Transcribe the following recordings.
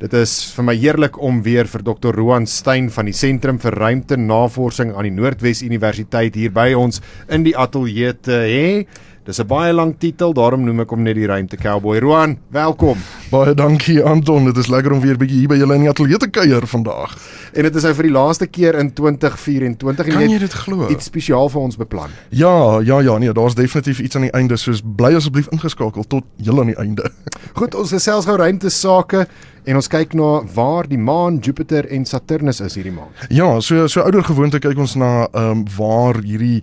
Dit is vir my heerlik om weer vir Dr. Roan Steyn van die Sentrum vir Ruimtenavorsing aan die Noordwes Universiteit hier by ons in die ateljee te hê. Dis 'n baie lang titel, daarom noem ek hom net die Ruimte Cowboy. Roan, welkom. Baie dankie Anton, dit is lekker om weer bietjie hier by julle in die ateljee te kuier vandag. En dit is nou vir die laaste keer in 2024 Kan jy dit glo? Iets spesiaal vir ons beplan. Ja, nee, daar's definitief iets aan die einde, soos bly asseblief ingeskakel tot heel aan die einde. Goed, ons gesels gou ruimtesake en ons kyk na waar die maan, Jupiter en Saturnus is hierdie maand. Ja, so ouer gewoonte kyk ons na waar hierdie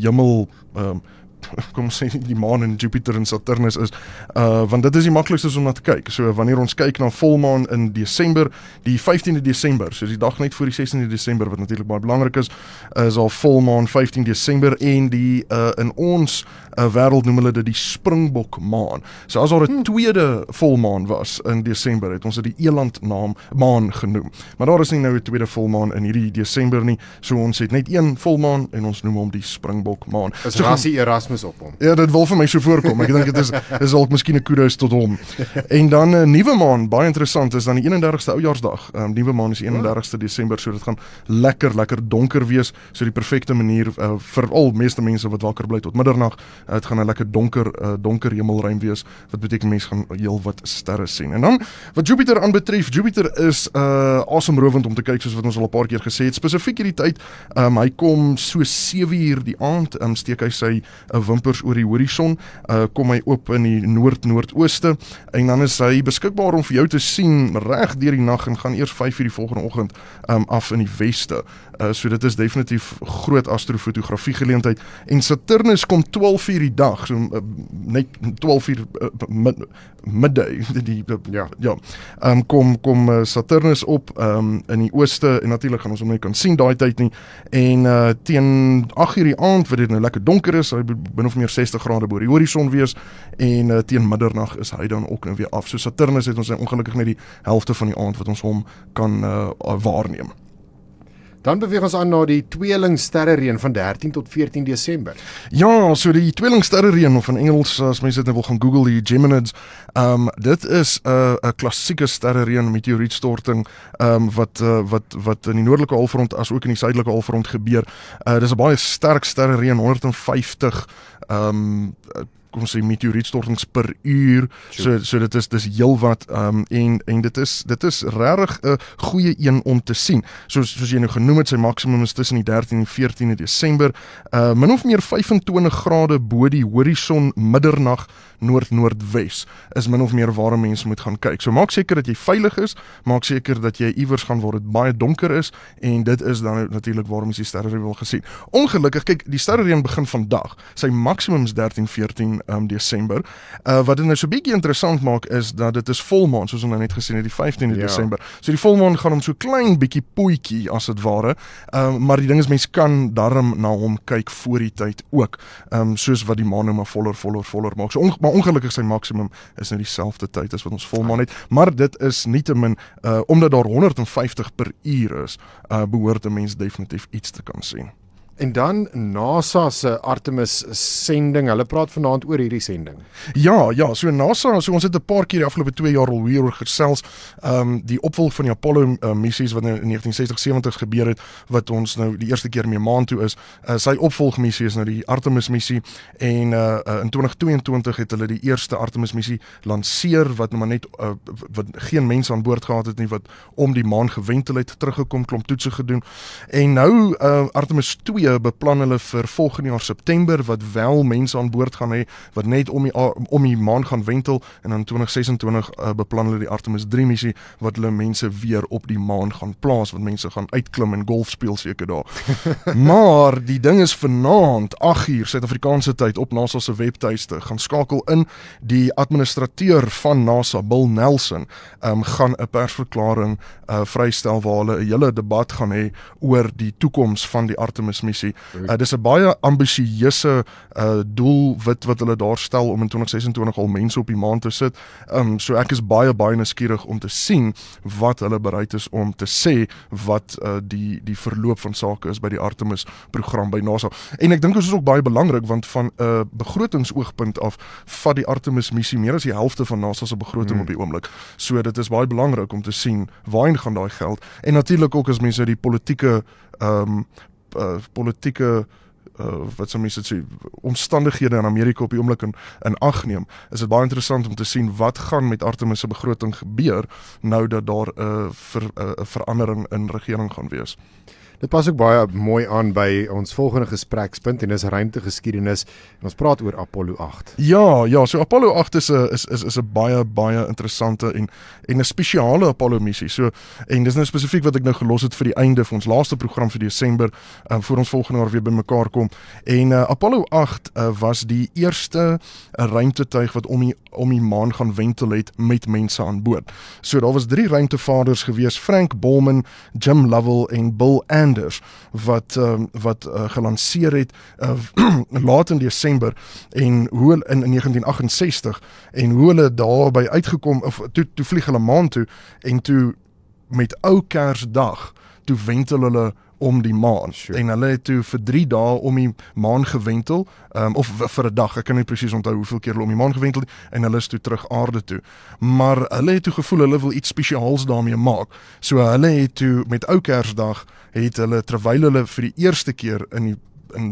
hemel kom ons sê die maan en Jupiter en Saturnus is, want dit is die maklikstes om na te kyk. So wanneer ons kyk na volmaan in Desember, die 15de Desember, so die dag net voor die 16de Desember, wat natuurlik baie belangrik is al volmaan 15 Desember en die in ons wêreld noem hulle dit die Springbokmaan. So as daar 'n tweede volmaan was in Desember, het ons dit die Elandmaan genoem. Maar daar is nie nou 'n tweede volmaan in hierdie Desember nie, so ons het net een volmaan en ons noem hom die Springbokmaan. Is Rassie Erasmus op hom? Ja, dit wil vir my so voorkom. Ek dink dit is dalk miskien 'n kudos tot hom. En dan 'n nuwe maan, baie interessant, is dan die 31ste Oujaarsdag. Nuwe maan is die 31ste Desember, so dit gaan lekker donker wees, so die perfekte manier vir al meeste mense wat wakker bly tot middernag. Dit gaan 'n lekker donker hemelruim wees, wat beteken mense gaan heel wat sterre sien. En dan wat Jupiter aanbetref, Jupiter is asemrowend om te kyk, soos wat ons al 'n paar keer gesê het. Spesifiek hierdie tyd, hy kom so 7:00 die aand, steek hy sy wimpers oor die horison, kom hy op in die noordooste en dan is hy beskikbaar om vir jou te sien reg deur die nag en gaan eers 5:00 die volgende oggend af in die weste. So dit is definitief groot astrofotografie geleentheid. En Saturnus kom 12:00 die dag, so net 12:00 midday. Kom Saturnus op in die ooste en natuurlik gaan ons hom nie kan sien daai tyd nie. En teen 8:00 die aand, wat dit nou lekker donker is, hy bin of meer 60 grade bo die horison wees en teen middernag is hy dan ook nou weer af. So Saturnus het ons ongelukkig net die helfte van die aand wat ons hom kan waarneem. Dan beweeg ons aan na die tweelingsterrereën van 13 tot 14 Desember. Ja, so die tweelingsterrereën, of in Engels as mense dit nou wil gaan Google, die Geminids, dit is 'n klassieke sterrereën, meteorietstorting wat in die noordelike halfrond as ook in die suidelike halfrond gebeur. Dis 'n baie sterk sterrereën, 150 kom ons sê meteorietstortings per uur. So dit is heelwat en dit is regtig 'n goeie een om te sien. Soos jy nou genoem het, sy maksimum is tussen die 13 en 14de Desember. Min of meer 25 grade bo die horison middernag noordwes is min of meer waar 'n mens moet gaan kyk. So maak seker dat jy veilig is, maak seker dat jy iewers gaan waar dit baie donker is en dit is dan natuurlik waarom jy die sterrereën wil gesien. Ongelukkig, kyk, die sterrereën begin vandag. Sy maksimum is 13-14 Desember. Wat dit nou so bietjie interessant maak is dat dit is volmaan, soos ons nou net gesien het, die 15de Desember. So die volmaan gaan hom so klein bietjie poetjie as dit ware, maar die ding is mens kan darm na hom kyk voor die tyd ook, soos wat die maan nou maar voller maak. So maar ongelukkig sy maksimum is nou dieselfde tyd as wat ons volmaan het, maar dit is nietemin, omdat daar 150 per uur is, behoort 'n mens definitief iets te kan sien. En dan NASA se Artemis sending, hulle praat vanaand oor hierdie sending. Ja, so NASA, so ons het 'n paar keer die afgelope 2 jaar al hieroor gesels, die opvolg van die Apollo missies wat nou in 1960-70 gebeur het, wat ons nou die eerste keer mee maan toe is, sy opvolgmissie is nou die Artemis missie en in 2022 het hulle die eerste Artemis missie lanseer, wat nou maar net wat geen mense aan boord gehad het nie, wat om die maan gewentel het, teruggekom, klomp toetse gedoen, en nou Artemis 2 beplan hulle vir volgende jaar September, wat wel mense aan boord gaan hê, wat net om die maan gaan wentel, en dan 2026 beplan hulle die Artemis 3 missie, wat hulle mense weer op die maan gaan plaas, wat mense gaan uitklim en golf speel seker daar. Maar die ding is vanaand 8:00 Suid-Afrikaanse tyd op NASA se webtuiste, gaan skakel in die administrateur van NASA, Bill Nelson, gaan 'n persverklaring vrystel waar hulle 'n hele debat gaan hê oor die toekoms van die Artemis missie missie. Dis 'n baie ambisieuse doelwit wat hulle daar stel om in 2026 al mense op die maan te sit. So ek is baie nuuskierig om te sien wat hulle bereid is om te sê wat die verloop van sake is by die Artemis program by NASA. En ek dink dit is ook baie belangrik want van 'n begrotingsoogpunt af vat die Artemis missie meer as die helfte van NASA se begroting op die oomblik. So dit is baie belangrik om te sien waarheen gaan daai geld. En natuurlik ook as mense die politieke wat sou mense sê omstandighede in Amerika op die oomblik in ag neem, is dit baie interessant om te sien wat gaan met Artemis se begroting gebeur nou dat daar 'n verandering in regering gaan wees. Dit pas ook baie mooi aan by ons volgende gesprekspunt en dis ruimtegeskiedenis en ons praat oor Apollo 8. Ja, so Apollo 8 is 'n baie interessante en 'n spesiale Apollo missie. So en dis nou spesifiek wat ek nou gelos het vir die einde van ons laaste program vir Desember, voor ons volgende jaar weer bymekaar kom. En Apollo 8 was die eerste ruimtetuig wat om die maan gaan wentel het met mense aan boord. So daar was 3 ruimtevaarders gewees, Frank Borman, Jim Lovell en Bill Anders wat gelanseer het laat in Desember en hoe in 1968 en hoe hulle daarby uitgekom of toe vlieg hulle maan toe en toe met ou Kersdag toe wentel hulle om die maan. Sure. En hulle het toe vir 3 dae om die maan gewentel, of vir 'n dag, ek kan nie presies onthou hoeveel keer hulle om die maan gewentel en hulle is toe terug aarde toe. Maar hulle het toe gevoel hulle wil iets spesiaals daarmee maak. So hulle het toe met ou Kersdag het hulle terwyl hulle vir die eerste keer in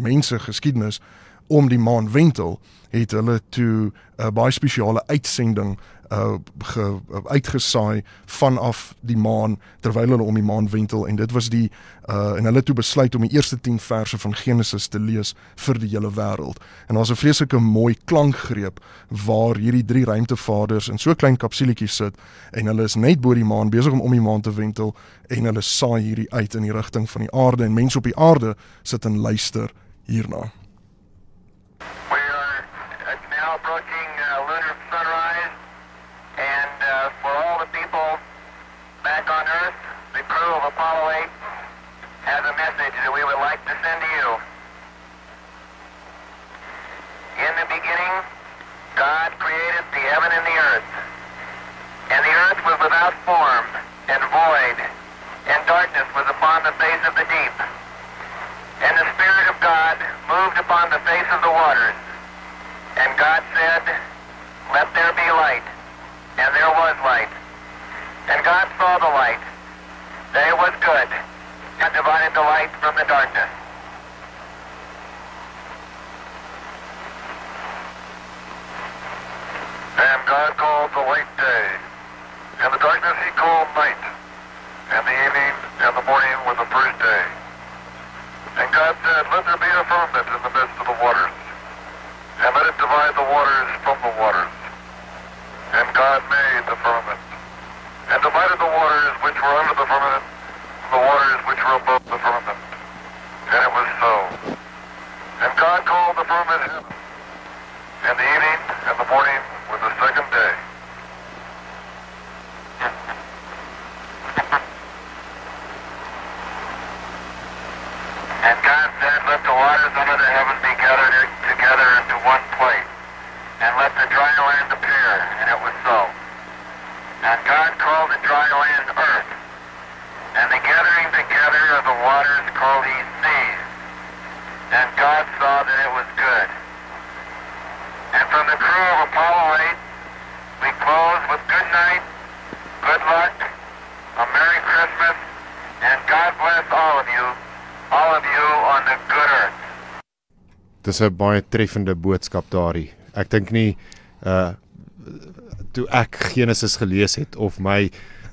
mense geskiedenis om die maan wentel, het hulle toe 'n baie spesiale uitsending uitgesaai vanaf die maan terwyl hulle om die maan wentel en dit was en hulle toe besluit om die eerste 10 verse van Genesis te lees vir die hele wêreld. En daar's 'n vreeslike mooi klankgreep waar hierdie 3 ruimtevaarders in so 'n klein kapsuletjie sit en hulle is net bo die maan besig om die maan te wentel en hulle saai hierdie uit in die rigting van die aarde en mense op die aarde sit en luister hierna. Approaching lunar sunrise, and for all the people back on Earth, the crew of Apollo 8 has a message that we would like to send to you. In the beginning, God created the heaven and the earth, and the earth was without form and void, and darkness was upon the face of the deep, and the Spirit of God moved upon the face of the waters. And God said, "Let there be light." And there was light. And God saw the light, that it was good, and divided the light from the darkness. And God called the light day, and the darkness he called night, and the evening and the morning were the first day. And God said, "Let there be a firmament in the midst of the waters, and let it divide the waters from the waters." And God made the firmament, and divided the waters which were under the firmament from the waters which were above the firmament. And it was so. And God called the firmament heaven, and the evening and the morning were the second day. And God said, "Let the waters under the heaven be gathered together into one place, and let the dry land appear." And it was so. And God called the dry land earth, and the gathering together of the waters called he seas. And God saw that it was good. And from the crew of Apollo 8, we close with good night, good luck, a Merry Christmas, and God bless all of you on the good earth. Dis 'n baie treffende boodskap daarin. Ek dink nie toe ek Genesis gelees het of my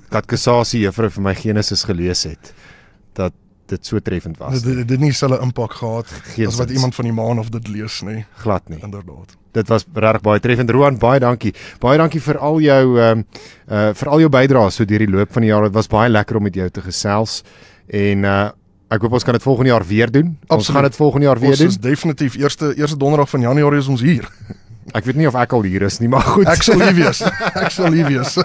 kateksasie juffrou vir my Genesis gelees het dat dit so treffend was. Dit nie selfe impak gehad Geen as wat sins. iemand van die maan of dit lees nie. Glad nie. Inderdaad. Dit was regtig baie treffend. Roan, baie dankie. Baie dankie vir al jou bydraes so deur die loop van die jaar. Dit was baie lekker om met jou te gesels en ek hoop ons kan dit volgende jaar weer doen. Absoluut. Ons gaan dit volgende jaar weer Ons doen. is definitief eerste donderdag van Januarie is ons hier. Ek weet nie of ek al hier is nie, maar goed. Ek sal lief wees. Ek sal lief wees.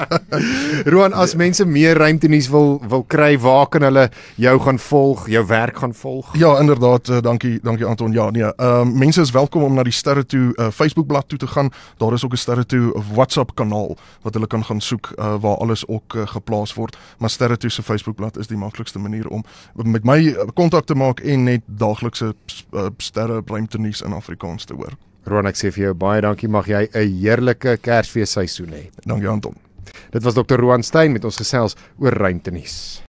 Roan, as mense meer ruimtenuus wil kry, waar kan hulle jou gaan volg, jou werk gaan volg? Ja, inderdaad, dankie Anton. Ja, nee, mense is welkom om na die Sterre Toe Facebookblad toe te gaan. Daar is ook 'n Sterre Toe WhatsApp kanaal wat hulle kan gaan soek waar alles ook geplaas word. Maar Sterre Toe se Facebookblad is die maklikste manier om met my kontak te maak en net daaglikse sterre ruimtenuus in Afrikaans te hoor. Roan, ek sê vir jou baie dankie, mag jy 'n heerlike Kersfeesseisoen hê. Dankie Anton. Dit was Dr. Roan Stein met ons gesels oor ruimtenuus.